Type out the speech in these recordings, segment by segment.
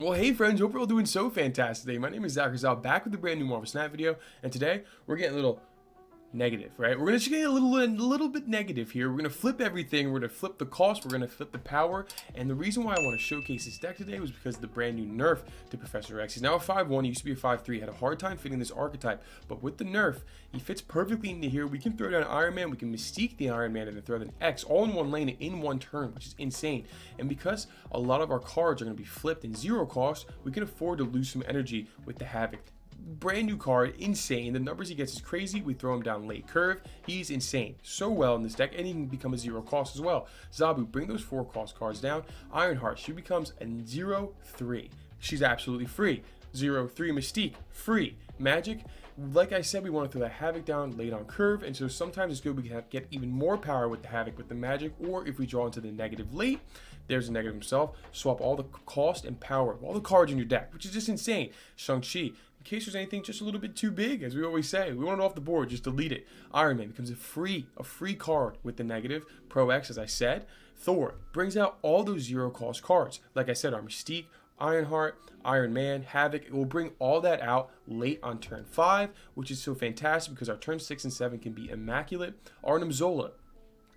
Well, hey friends, hope you're all doing so fantastic today. My name is Zach Rizal, back with a brand new Marvel Snap video, and today we're getting a little negative, right? We're gonna just get a little bit negative here. We're gonna flip everything. We're gonna flip the cost. We're gonna flip the power. And the reason why I want to showcase this deck today was because of the brand new nerf to Professor X. He's now a 5-1. He used to be a 5-3. Had a hard time fitting this archetype, but with the nerf, he fits perfectly into here. We can throw down Iron Man. We can Mystique the Iron Man and then throw down X all in one lane in one turn, which is insane. And because a lot of our cards are gonna be flipped in zero cost, we can afford to lose some energy with the Havoc. Brand new card, insane. The numbers he gets is crazy. We throw him down late curve. He's insane. So well in this deck, and he can become a zero cost as well. Zabu, bring those 4 cost cards down. Ironheart, she becomes a 0-3. She's absolutely free. 0-3 Mystique, free. Magic, like I said, we want to throw that Havoc down late on curve, and so sometimes it's good we can get even more power with the Havoc with the Magic, or if we draw into the negative late, there's a negative himself. Swap all the cost and power of all the cards in your deck, which is just insane. Shang-Chi, in case there's anything just a little bit too big, as we always say, we want it off the board, just delete it. Iron Man becomes a free card with the negative. Pro X, as I said. Thor brings out all those zero cost cards. Like I said, our Mystique, Ironheart, Iron Man, Havoc. It will bring all that out late on turn 5, which is so fantastic because our turn 6 and 7 can be immaculate. Arnim Zola.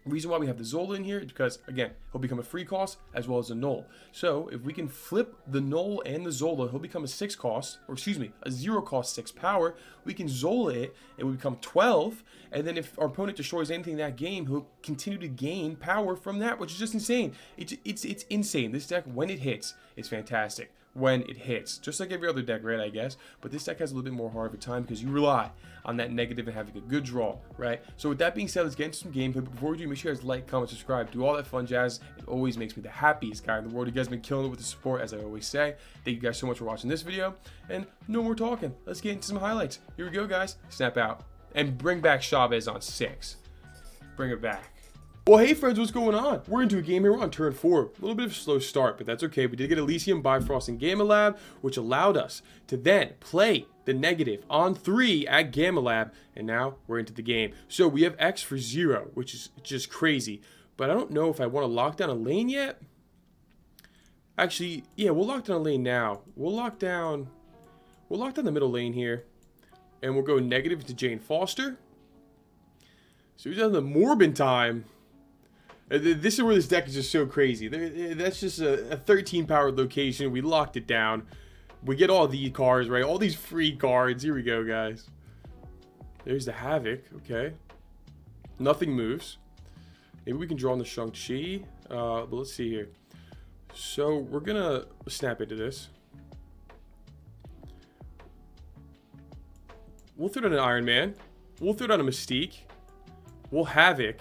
The reason why we have the Zola in here is because, again, he'll become a free cost as well as a null. So if we can flip the null and the Zola, he'll become a 6 cost, or excuse me, a 0 cost 6 power. We can Zola it, it will become 12, and then if our opponent destroys anything in that game, he'll continue to gain power from that, which is just insane. It's insane. This deck, when it hits, is fantastic. When it hits, just like every other deck, right, I guess, but this deck has a little bit more hard of a time because you rely on that negative and having a good draw, right? So with that being said, let's get into some gameplay. But before we do, make sure you guys like, comment, subscribe, do all that fun jazz. It always makes me the happiest guy in the world. You guys have been killing it with the support, as I always say. Thank you guys so much for watching this video, and no more talking. Let's get into some highlights. Here we go, guys. Snap out and bring back Chavez on 6. Bring it back. Well, hey friends, what's going on? We're into a game here. We're on turn 4. A little bit of a slow start, but that's okay. We did get Elysium, Bifrost, and Gamma Lab, which allowed us to then play the negative on 3 at Gamma Lab, and now we're into the game. So we have X for 0, which is just crazy, but I don't know if I want to lock down a lane yet. Actually, yeah, we'll lock down a lane now. We'll lock down the middle lane here, and we'll go negative to Jane Foster. So we've done the Morbin time. This is where this deck is just so crazy. That's just a 13 powered location. We locked it down. We get all the cards, right? All these free cards. Here we go, guys. There's the Havoc. Okay. Nothing moves. Maybe we can draw on the Shang-Chi. But let's see here. So we're going to snap into this. We'll throw down an Iron Man. We'll throw down a Mystique. We'll Havoc.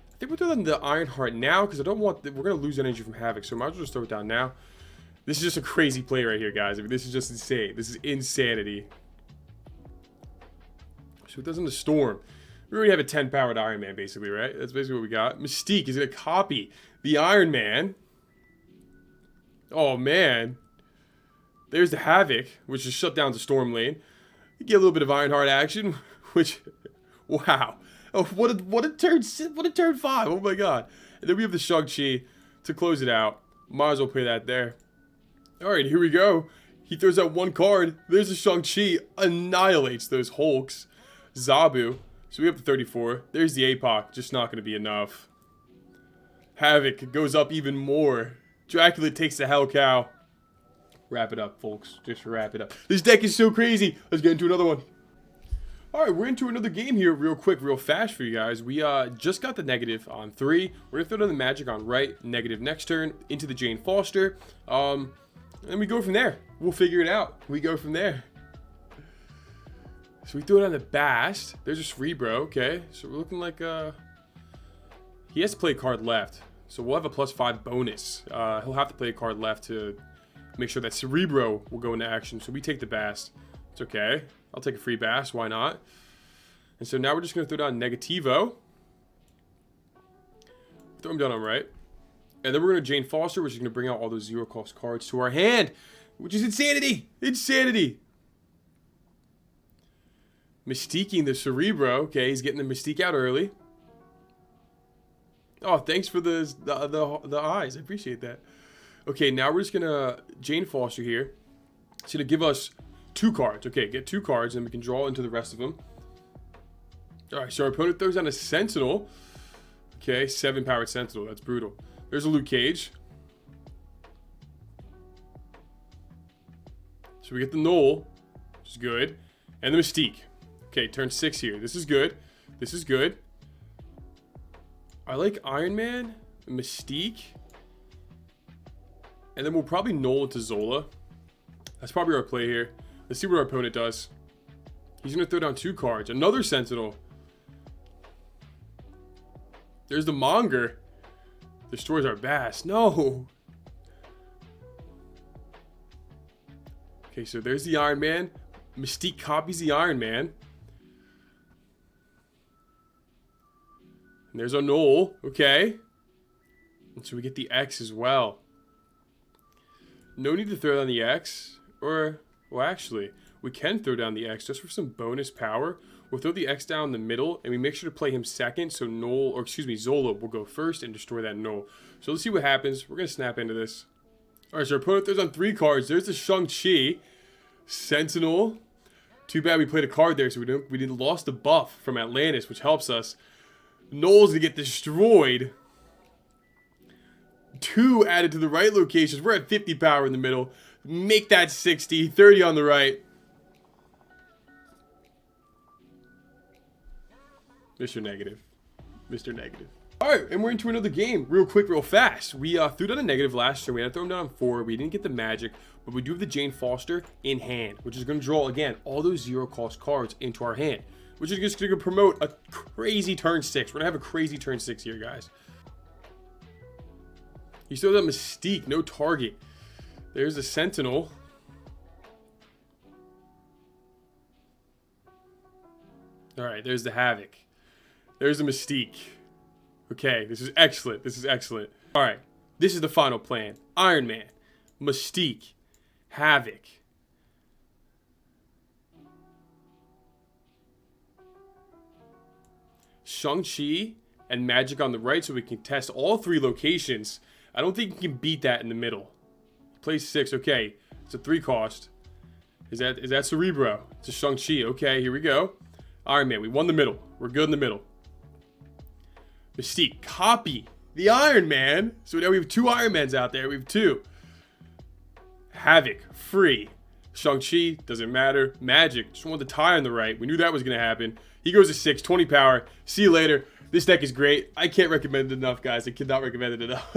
I think we'll throw down the Ironheart now because I don't want we're gonna lose energy from Havoc, so I might as well just throw it down now. This is just a crazy play right here, guys. I mean, this is just insane. This is insanity. So it does in the Storm. We already have a 10 powered Iron Man, basically, right? That's basically what we got. Mystique is gonna copy the Iron Man. Oh man. There's the Havoc, which just shut down the Storm lane. You get a little bit of Ironheart action, which wow. Oh, what a turn 5. Oh my god. And then we have the Shang-Chi to close it out. Might as well play that there. Alright, here we go. He throws out one card. There's the Shang-Chi. Annihilates those Hulks. Zabu. So we have the 34. There's the APOC. Just not going to be enough. Havoc goes up even more. Dracula takes the Hell Cow. Wrap it up, folks. Just wrap it up. This deck is so crazy. Let's get into another one. Alright, we're into another game here real quick, real fast for you guys. We just got the negative on 3. We're going to throw down the Magic on right, negative next turn, into the Jane Foster. And we go from there. We'll figure it out. We go from there. So we throw down the Bast. There's a Cerebro, okay. So we're looking like, he has to play a card left. So we'll have a +5 bonus. He'll have to play a card left to make sure that Cerebro will go into action. So we take the Bast. It's okay. I'll take a free Bass, why not? And so now we're just going to throw down Negativo. Throw him down on right. And then we're going to Jane Foster, which is going to bring out all those zero cost cards to our hand, which is insanity. Insanity. Mystiquing the Cerebro. Okay, he's getting the Mystique out early. Oh, thanks for the eyes. I appreciate that. Okay, now we're just gonna Jane Foster here. It's gonna give us 2 cards. Okay, get 2 cards, and we can draw into the rest of them. All right, so our opponent throws down a Sentinel. Okay, 7-powered Sentinel. That's brutal. There's a Luke Cage. So we get the Knoll, which is good, and the Mystique. Okay, turn 6 here. This is good. This is good. I like Iron Man, Mystique, and then we'll probably Knoll into Zola. That's probably our play here. Let's see what our opponent does. He's going to throw down 2 cards. Another Sentinel. There's the Monger. Destroys our Bass. No. Okay, so there's the Iron Man. Mystique copies the Iron Man. And there's our Knoll. Okay. And so we get the X as well. No need to throw down the X. Or, well, actually, we can throw down the X just for some bonus power. We'll throw the X down the middle, and we make sure to play him second, so Knoll, or excuse me, Zola will go first and destroy that Knoll. So let's see what happens. We're going to snap into this. All right, so our opponent throws on 3 cards. There's the Shang-Chi. Sentinel. Too bad we played a card there, so we didn't lost the buff from Atlantis, which helps us. Knoll's going to get destroyed. 2 added to the right locations. We're at 50 power in the middle. Make that 60. 30 on the right. Mr. Negative. Mr. Negative. Alright, and we're into another game. Real quick, real fast. We threw down a negative last year. We had to throw him down on 4. We didn't get the magic, but we do have the Jane Foster in hand, which is going to draw, again, all those 0-cost cards into our hand, which is just going to promote a crazy turn 6. We're going to have a crazy turn 6 here, guys. He still has that Mystique, no target. There's a Sentinel. Alright, there's the Havoc. There's the Mystique. Okay, this is excellent. This is excellent. Alright, this is the final plan. Iron Man, Mystique, Havoc. Shang-Chi and Magic on the right, so we can test all 3 locations. I don't think you can beat that in the middle. Play 6, okay. It's a 3 cost. Is that Cerebro? It's a Shang-Chi. Okay, here we go. Iron Man, we won the middle. We're good in the middle. Mystique, copy the Iron Man. So now we have 2 Iron Mans out there. We have 2. Havoc, free. Shang-Chi, doesn't matter. Magic, just want the tie on the right. We knew that was going to happen. He goes to 6, 20 power. See you later. This deck is great. I can't recommend it enough, guys. I cannot recommend it enough.